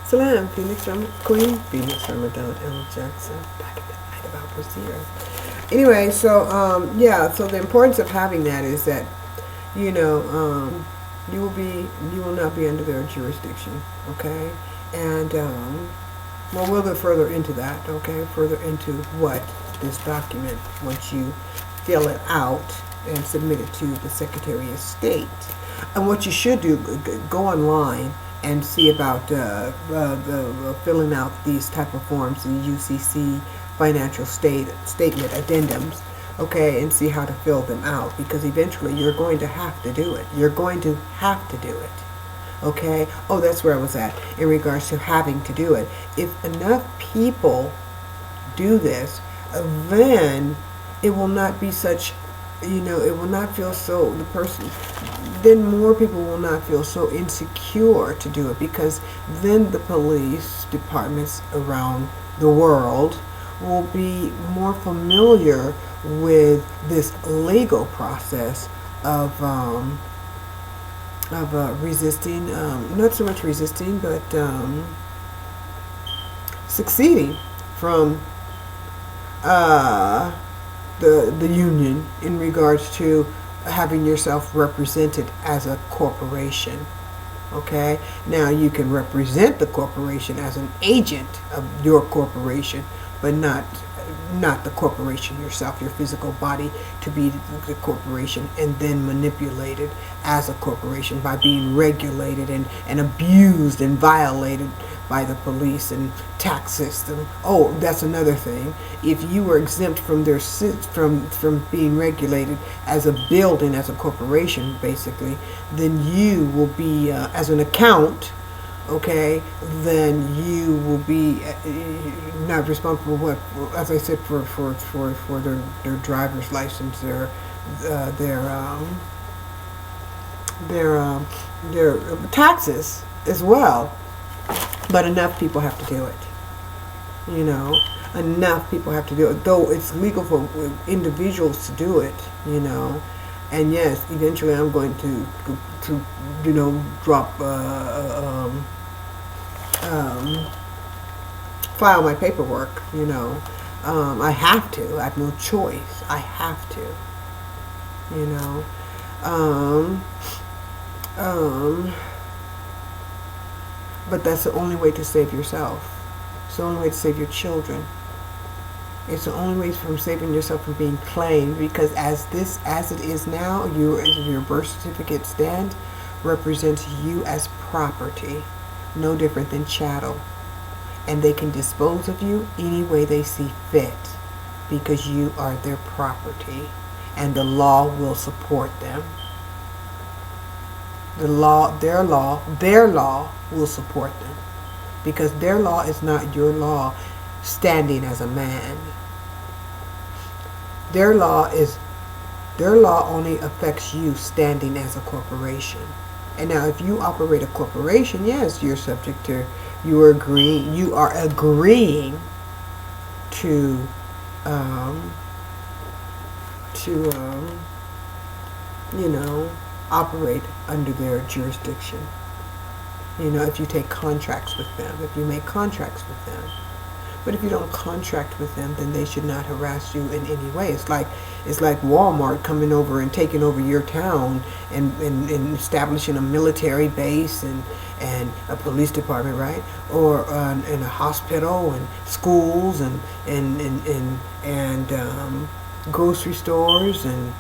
Salam, Phoenix from Queen Phoenix from Adele L. Jackson. Back in the night about Brazeera. Anyway, so yeah, so the importance of having that is that, you know, you will not be under their jurisdiction, okay? And well, we'll go further into that, okay? Further into what this document, once you fill it out and submit it to the Secretary of State. And what you should do, go online and see about the filling out these type of forms, the UCC financial statement addendums, okay, and see how to fill them out, because eventually you're going to have to do it. You're going to have to do it. Okay? Oh, that's where I was at in regards to having to do it. If enough people do this, then it will not be such, it will not feel so, then more people will not feel so insecure to do it, because then the police departments around the world will be more familiar with this legal process of resisting, not so much resisting, but succeeding from the union in regards to having yourself represented as a corporation. Okay, now you can represent the corporation as an agent of your corporation, but not the corporation yourself, your physical body, to be the corporation and then manipulated as a corporation by being regulated and abused and violated by the police and tax system. Oh, that's another thing. If you were exempt from from being regulated as a building, as a corporation, basically, then you will be as an account. Okay, then you will be not responsible for what, as I said, for their driver's license, their taxes as well. But enough people have to do it. Enough people have to do it. Though it's legal for individuals to do it. And yes, eventually I'm going to drop file my paperwork. I have to. I have no choice. I have to. But that's the only way to save yourself. It's the only way to save your children. It's the only way from saving yourself from being claimed, because as it is now, your birth certificate stand represents you as property, no different than chattel. And they can dispose of you any way they see fit, because you are their property, and the law will support them. Their law will support them, because their law is not your law standing as a man. Their law only affects you standing as a corporation. And now if you operate a corporation, yes, you're subject to, you are agreeing to operate under their jurisdiction. If you take contracts with them, if you make contracts with them. But if you don't contract with them, then they should not harass you in any way. It's like Walmart coming over and taking over your town and establishing a military base and a police department, right? Or and a hospital and schools and grocery stores and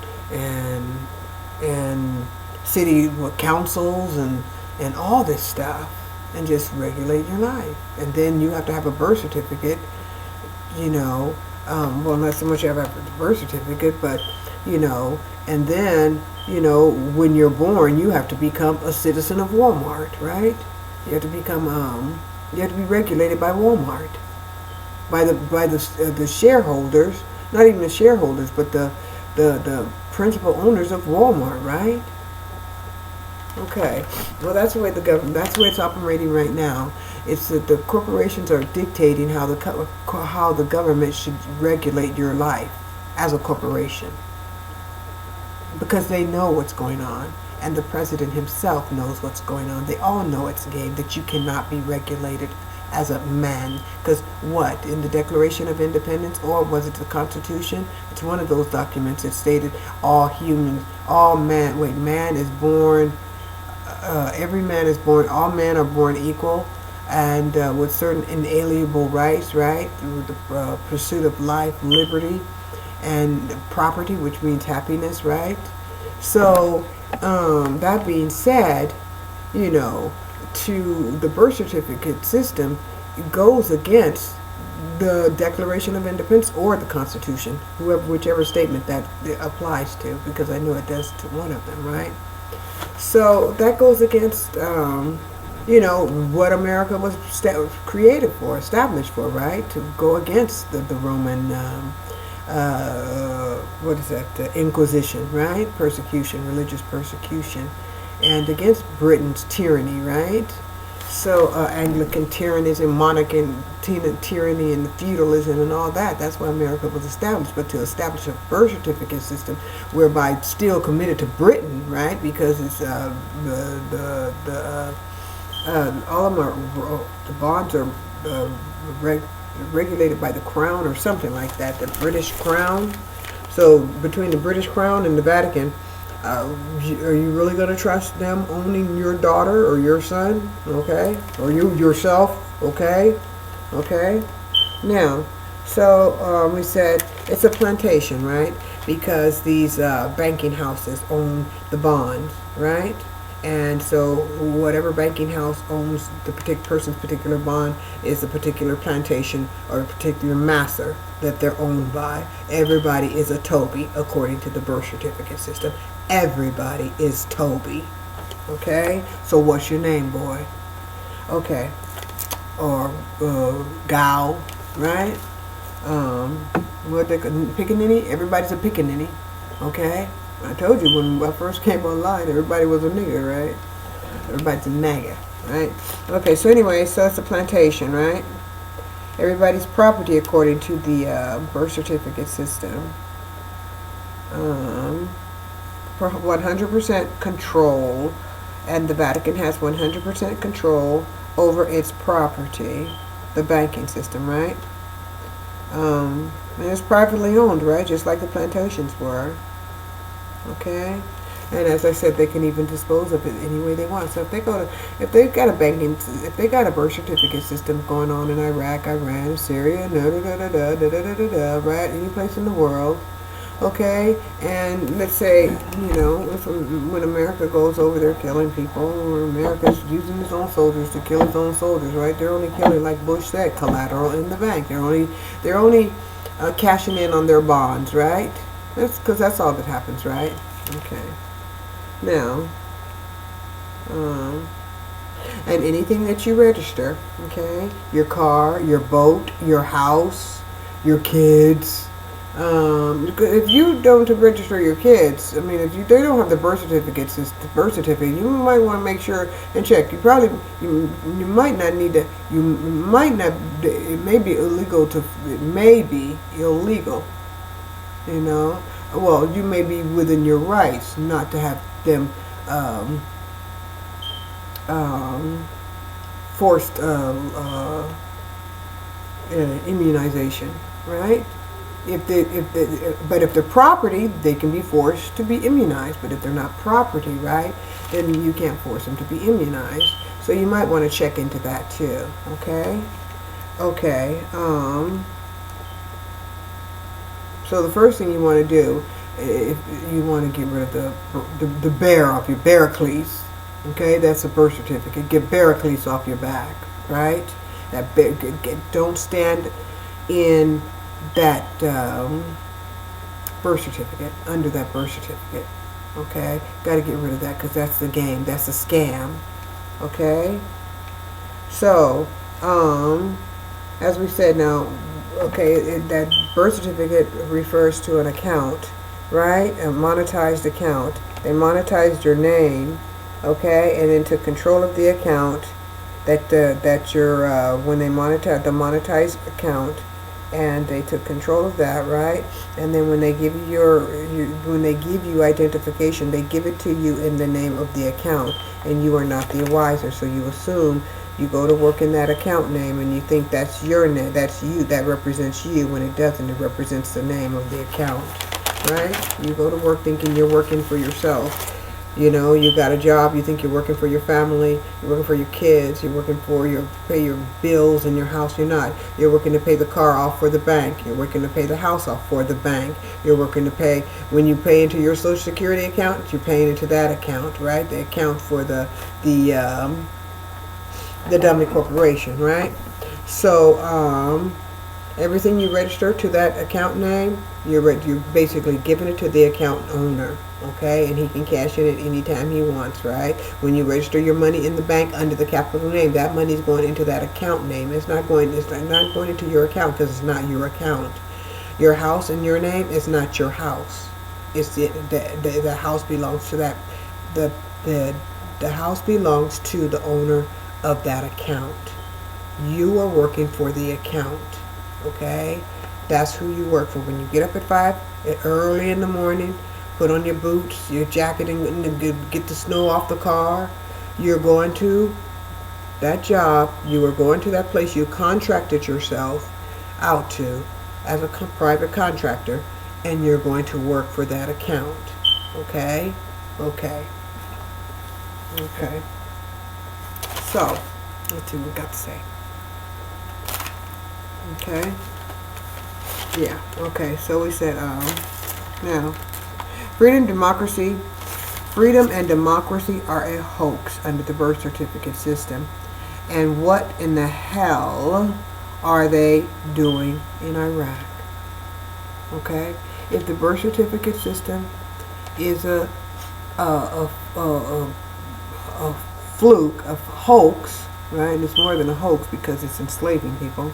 city councils and all this stuff, and just regulate your life. And then you have to have a birth certificate, well, not so much you have a birth certificate, but, and then, when you're born, you have to become a citizen of Walmart, right? You have to become, you have to be regulated by Walmart, by the shareholders, not even the shareholders, but the principal owners of Walmart, right? Okay, well, that's the way that's the way it's operating right now. It's that the corporations are dictating how the government should regulate your life as a corporation, because they know what's going on, and the president himself knows what's going on. They all know it's a game, that you cannot be regulated as a man. Because what, in the Declaration of Independence, or was it the Constitution? It's one of those documents. It stated all humans, all man, wait, man is born, every man is born, all men are born equal, and with certain inalienable rights, right? Through the pursuit of life, liberty, and property, which means happiness, right? So, that being said, you know, to the birth certificate system, it goes against the Declaration of Independence or the Constitution, whichever statement that it applies to, because I know it does to one of them, right? So that goes against, you know, what America was created for, established for, right? To go against the Roman, what is that, the Inquisition, right? Persecution, religious persecution, and against Britain's tyranny, right? So Anglican tyrannism, monarchy tyranny, and feudalism and all that. That's why America was established. But to establish a birth certificate system whereby still committed to Britain, right? Because it's all of them are, the bonds are regulated by the Crown or something like that, the British Crown. So between the British Crown and the Vatican, are you really going to trust them owning your daughter or your son? Okay, or you yourself? Okay, okay. Now, so we said it's a plantation, right? Because these banking houses own the bonds, right? And so whatever banking house owns the particular person's particular bond is a particular plantation or a particular master that they're owned by. Everybody is a Toby according to the birth certificate system. Everybody is Toby. Okay? So what's your name, boy? Okay. Or gal, right? What they pickaninny? Everybody's a pickaninny. Okay? I told you when I first came online, everybody was a nigger, right? Everybody's a nigger, right? Okay, so anyway, so it's a plantation, right? Everybody's property according to the birth certificate system. 100% control, and the Vatican has 100% control over its property, the banking system, right? And it's privately owned, right? Just like the plantations were. Okay, and as I said, they can even dispose of it any way they want. So if they've got a birth certificate system going on in Iraq, Iran, Syria, right, any place in the world, okay, and let's say, you know, when America goes over there killing people, or America's using its own soldiers to kill its own soldiers, right? They're only killing, like Bush said, collateral in the bank. They're only cashing in on their bonds, right? That's because that's all that happens, right? Okay. Now, and anything that you register, okay, your car, your boat, your house, your kids. If you don't register your kids, I mean, if they don't have the birth certificate, you might want to make sure and check. You might not need to. You might not. It may be illegal to. It may be illegal. You know, well, you may be within your rights not to have them forced immunization, right? But if they're property, they can be forced to be immunized. But if they're not property, right, then you can't force them to be immunized. So you might want to check into that too. Okay. Okay. So the first thing you want to do, if you want to get rid of the bear off your Barracles, okay, that's a birth certificate. Get Barracles off your back, right? Don't stand in that birth certificate, under that birth certificate, okay? Got to get rid of that because that's the game. That's a scam, okay? So, as we said now, okay, that birth certificate refers to an account, right? A monetized account. They monetized your name, okay, and then took control of the account. When they monetize the monetized account, and they took control of that, right? And then when they give you when they give you identification, they give it to you in the name of the account, and you are not the advisor. So you assume, you go to work in that account name, and you think that's your name, that's you, that represents you, when it doesn't. It represents the name of the account, right? You go to work thinking you're working for yourself. You know, you got a job, you think you're working for your family, you're working for your kids, you're working for pay your bills in your house. You're not. You're working to pay the car off for the bank. You're working to pay the house off for the bank. You're working to pay, when you pay into your Social Security account, you're paying into that account, right? The account for the dummy corporation, right? So, everything you register to that account name, you're basically giving it to the account owner, okay? And he can cash it at any time he wants, right? When you register your money in the bank under the capital name, that money is going into that account name. It's not going into your account, because it's not your account. Your house in your name is not your house. It's the house belongs to that. The house belongs to the owner of that account. You are working for the account, okay? That's who you work for. When you get up at 5 early in the morning, put on your boots, your jacket, and get the snow off the car, you're going to that job. You are going to that place you contracted yourself out to as a private contractor, and you're going to work for that account, okay? Okay. So, let's see what we got to say. Okay. Yeah. Okay. So we said, now, freedom and democracy are a hoax under the birth certificate system. And what in the hell are they doing in Iraq? Okay. If the birth certificate system is a fluke, a hoax, right? And it's more than a hoax because it's enslaving people.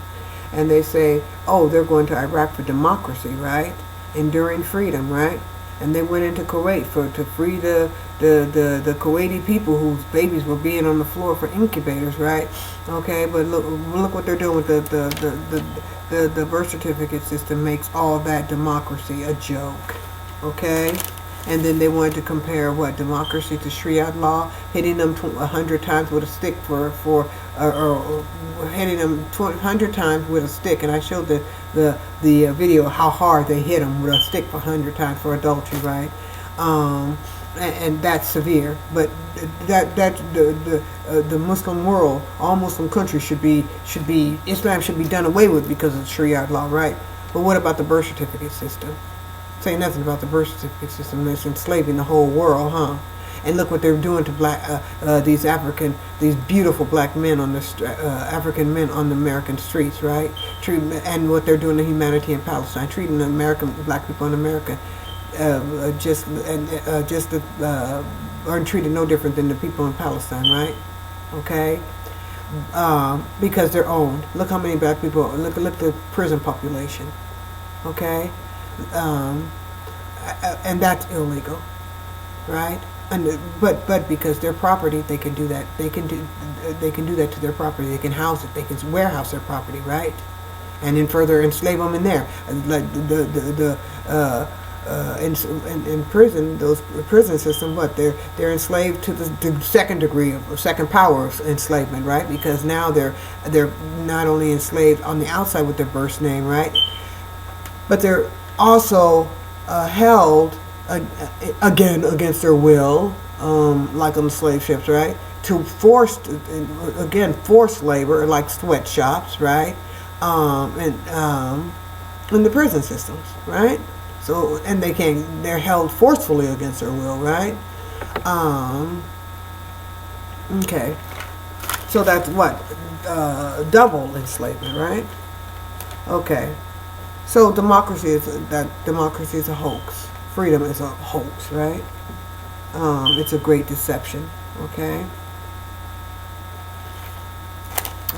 And they say, oh, they're going to Iraq for democracy, right? Enduring freedom, right? And they went into Kuwait to free the Kuwaiti people whose babies were being on the floor for incubators, right? Okay, but look what they're doing with the birth certificate system. Makes all that democracy a joke, okay? And then they wanted to compare what democracy to Sharia law, hitting them 100 times with a stick or hitting them 100 times with a stick. And I showed the video how hard they hit them with a stick for 100 times for adultery, right? And that's severe. But the Muslim world, all Muslim countries Islam should be done away with because of Sharia law, right? But what about the birth certificate system? Say nothing about the birth certificate system that's enslaving the whole world, huh? And look what they're doing to these beautiful black men on the African men on the American streets, right? And what they're doing to humanity in Palestine, treating the black people in America are treated no different than the people in Palestine, right? Okay, because they're owned. Look how many black people. Look the prison population. Okay. And that's illegal, right? But because their property, they can do that. They can do that to their property. They can house it. They can warehouse their property, right? And then further enslave them in there. Like in prison, those prison system, what they're enslaved to the second degree of second power of enslavement, right? Because now they're not only enslaved on the outside with their birth name, right? But they're also held again against their will, like on the slave ships, right? To forced labor, like sweatshops, right? And in the prison systems, right? So, and they're held forcefully against their will, right? Okay. So that's what? Double enslavement, right? Okay. So democracy is a hoax. Freedom is a hoax, right? It's a great deception. Okay.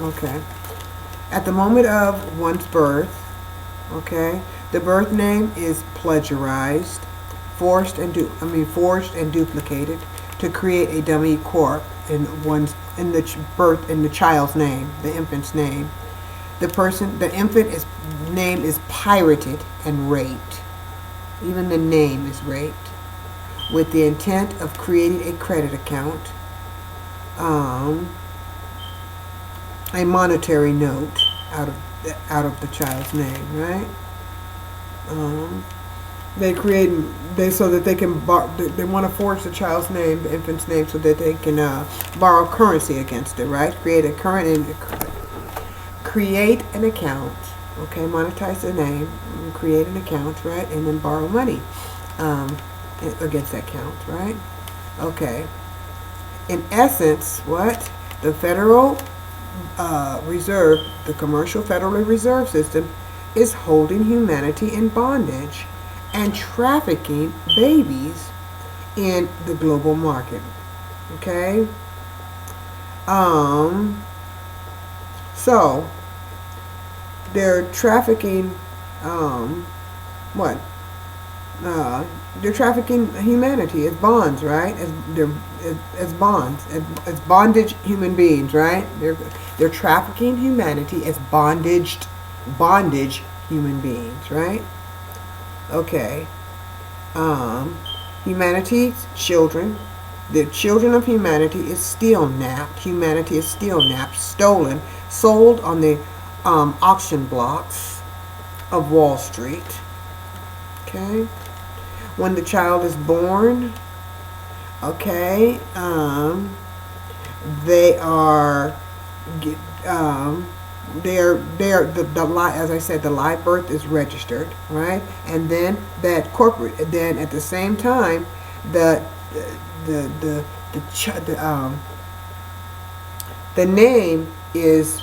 Okay. At the moment of one's birth, okay, the birth name is plagiarized, forged and duplicated to create a dummy corp in the child's name, the infant's name. the infant name is pirated and raped. Even the name is raped, with the intent of creating a credit account, a monetary note out of the child's name, right? So that they can they want to forge the child's name, the infant's name, so that they can borrow currency against it, right? Create an account, okay? Monetize the name, create an account, right? And then borrow money against that account, right? Okay. In essence, what the Federal Reserve, the commercial Federal Reserve System, is holding humanity in bondage and trafficking babies in the global market. Okay? So they're trafficking what? They're trafficking humanity as bonds, right? As bonds, as bondage human beings, right? They're trafficking humanity as bondage human beings, right? Okay. Humanity's children, the children of humanity is still napped. Humanity is still napped, stolen, sold on the auction blocks of Wall Street. Okay. When the child is born, okay, they are as I said, the live birth is registered, right? And then then at the same time, the name is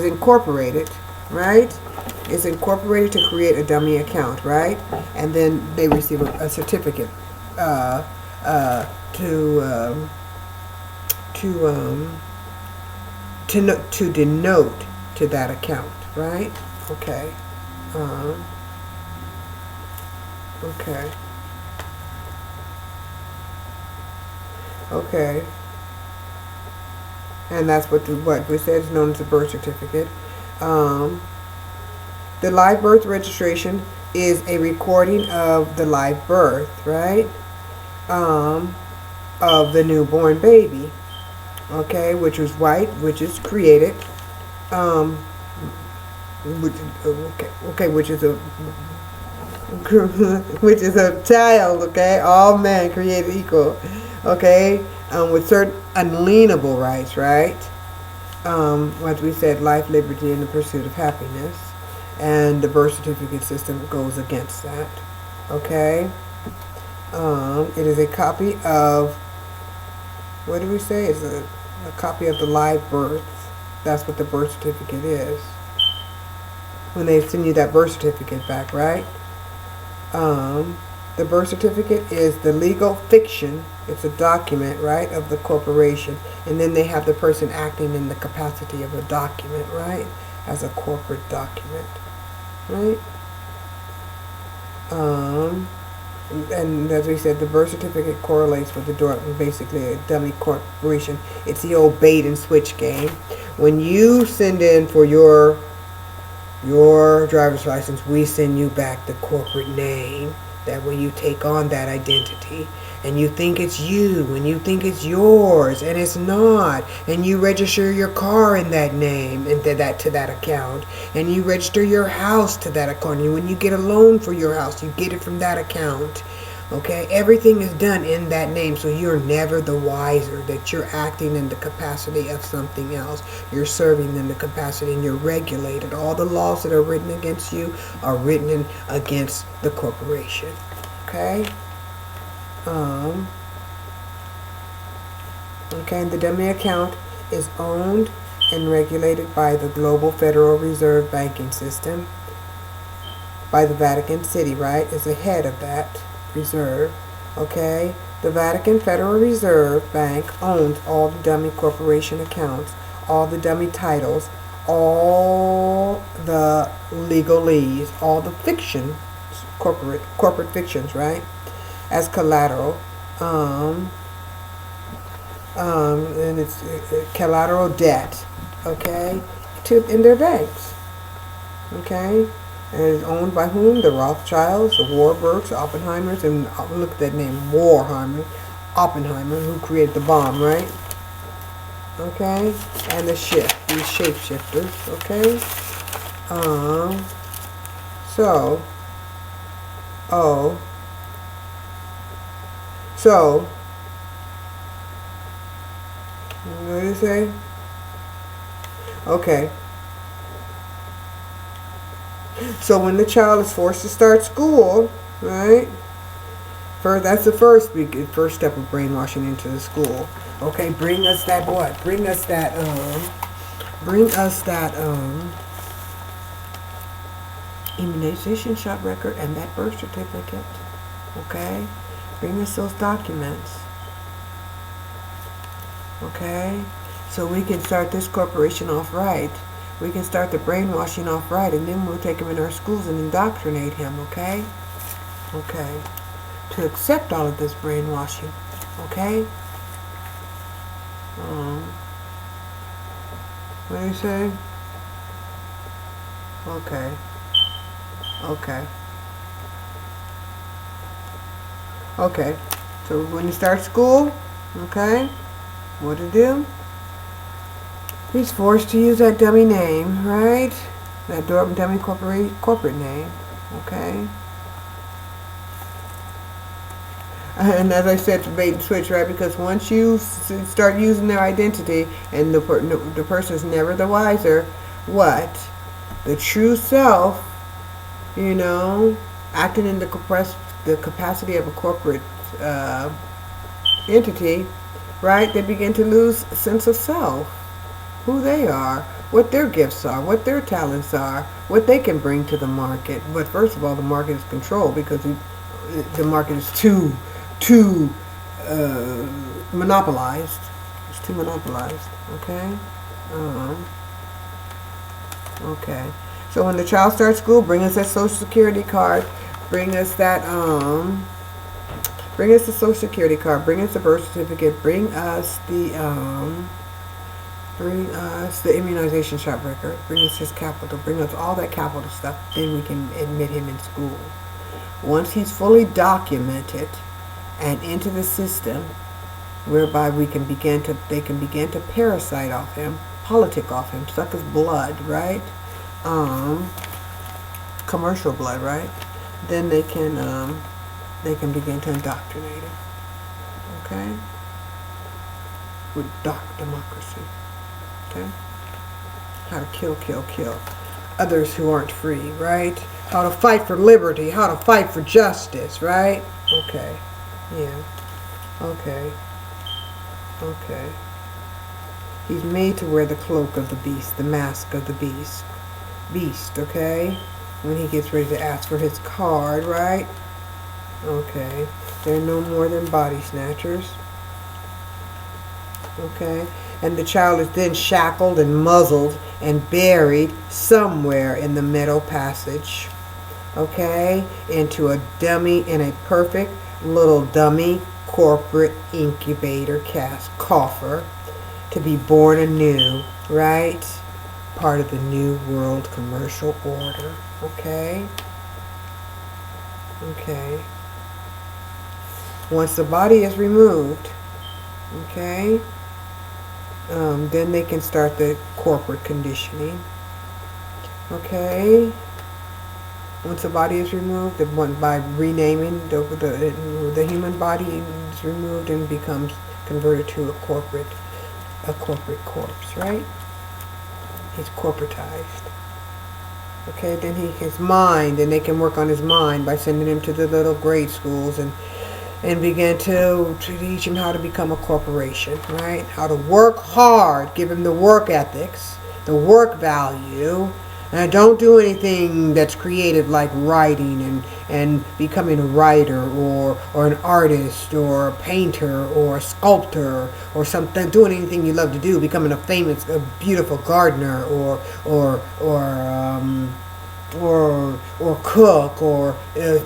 incorporated, right? Is incorporated to create a dummy account, right? And then they receive a certificate to denote to that account, right? Okay. Okay. Okay. And that's what we said is known as a birth certificate. The live birth registration is a recording of the live birth, right? Of the newborn baby, okay, which is white, which is created, which is a child, okay, all men created equal, okay, with certain unalienable rights, right? As we said, life, liberty, and the pursuit of happiness. And the birth certificate system goes against that. Okay? It is a copy of, what do we say? It's a copy of the live birth. That's what the birth certificate is. When they send you that birth certificate back, right? The birth certificate is the legal fiction. It's a document, right, of the corporation. And then they have the person acting in the capacity of a document, right? As a corporate document. Right? And as we said, the birth certificate correlates with basically a dummy corporation. It's the old bait and switch game. When you send in for your driver's license, we send you back the corporate name. That way you take on that identity. And you think it's you, and you think it's yours, and it's not. And you register your car in that name, and to that account. And you register your house to that account. And when you get a loan for your house, you get it from that account. Okay? Everything is done in that name, so you're never the wiser that you're acting in the capacity of something else. You're serving in the capacity, and you're regulated. All the laws that are written against you are written against the corporation. Okay? Okay, and the dummy account is owned and regulated by the Global Federal Reserve Banking System, by the Vatican City, right, is the head of that reserve. Okay, the Vatican Federal Reserve Bank owns all the dummy corporation accounts, all the dummy titles, all the legalese, all the fiction, corporate fictions, right, as collateral, and it's collateral debt, okay, in their banks. Okay? And it's owned by whom? The Rothschilds, the Warburgs, Oppenheimers, and look at that name, Warhammer, Oppenheimer, who created the bomb, right? Okay? And the ship, these shapeshifters, okay? So, what did you say? Okay. So when the child is forced to start school, right? That's the first step of brainwashing into the school. Okay, bring us that what? Bring us that immunization shot record and that birth certificate. Okay? Bring us those documents. Okay? So we can start this corporation off right. We can start the brainwashing off right, and then we'll take him in our schools and indoctrinate him, okay? Okay. To accept all of this brainwashing, okay? What do you say? Okay. Okay. Okay. So when you start school, okay, what to do? He's forced to use that dummy name, right? That dummy corporate name, okay? And as I said, to bait and switch, right? Because once you start using their identity and the person's never the wiser, what? The true self, you know, acting in the capacity of a corporate entity, right? They begin to lose a sense of self. Who they are, what their gifts are, what their talents are, what they can bring to the market. But first of all, the market is controlled because the market is too monopolized. It's too monopolized. Okay. Okay. So when the child starts school, bring us that Social Security card. Bring us that Bring us the Social Security card. Bring us the birth certificate. Bring us the immunization shot record. Bring us his capital. Bring us all that capital stuff. Then we can admit him in school. Once he's fully documented and into the system, whereby they can begin to parasite off him, politic off him, suck his blood, right? Commercial blood, right? Then they can begin to indoctrinate him. Okay? With dark democracy. Okay? How to kill others who aren't free, right? How to fight for liberty, how to fight for justice, right? Okay. Yeah. Okay. Okay. He's made to wear the cloak of the beast, the mask of the beast. Okay? When he gets ready to ask for his card, right? Okay. They're no more than body snatchers. Okay? And the child is then shackled and muzzled and buried somewhere in the metal passage. Okay? Into a perfect little dummy corporate incubator coffer to be born anew, right? Part of the new world commercial order. Okay? Okay. Once the body is removed, okay, then they can start the corporate conditioning. Okay. Once the body is removed, by renaming the human body is removed and becomes converted to a corporate corpse, right? He's corporatized. Okay, then his mind, and they can work on his mind by sending him to the little grade schools and begin to teach him how to become a corporation, right? How to work hard, give him the work ethics, the work value, and don't do anything that's creative like writing and becoming a writer or an artist or a painter or a sculptor or something, doing anything you love to do, becoming a beautiful gardener or cook or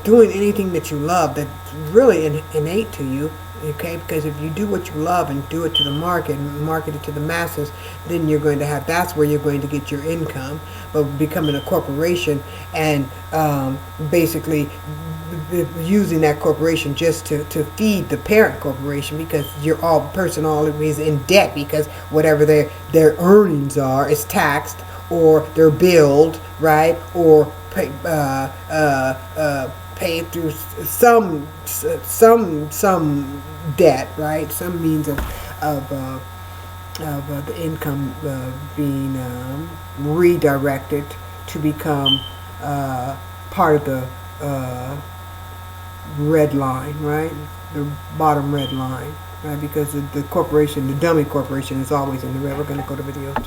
doing anything that you love that's really innate to you, Okay, because if you do what you love and do it to the market and market it to the masses, then you're going to have, that's where you're going to get your income. But becoming a corporation and basically using that corporation just to feed the parent corporation, because you're all person always in debt, because whatever their earnings are is taxed, or they're billed, right, or paid through some debt, right, some means of the income being redirected to become part of the red line, right, the bottom red line, right, because the corporation, the dummy corporation, is always in the red. We're going to go to video 2.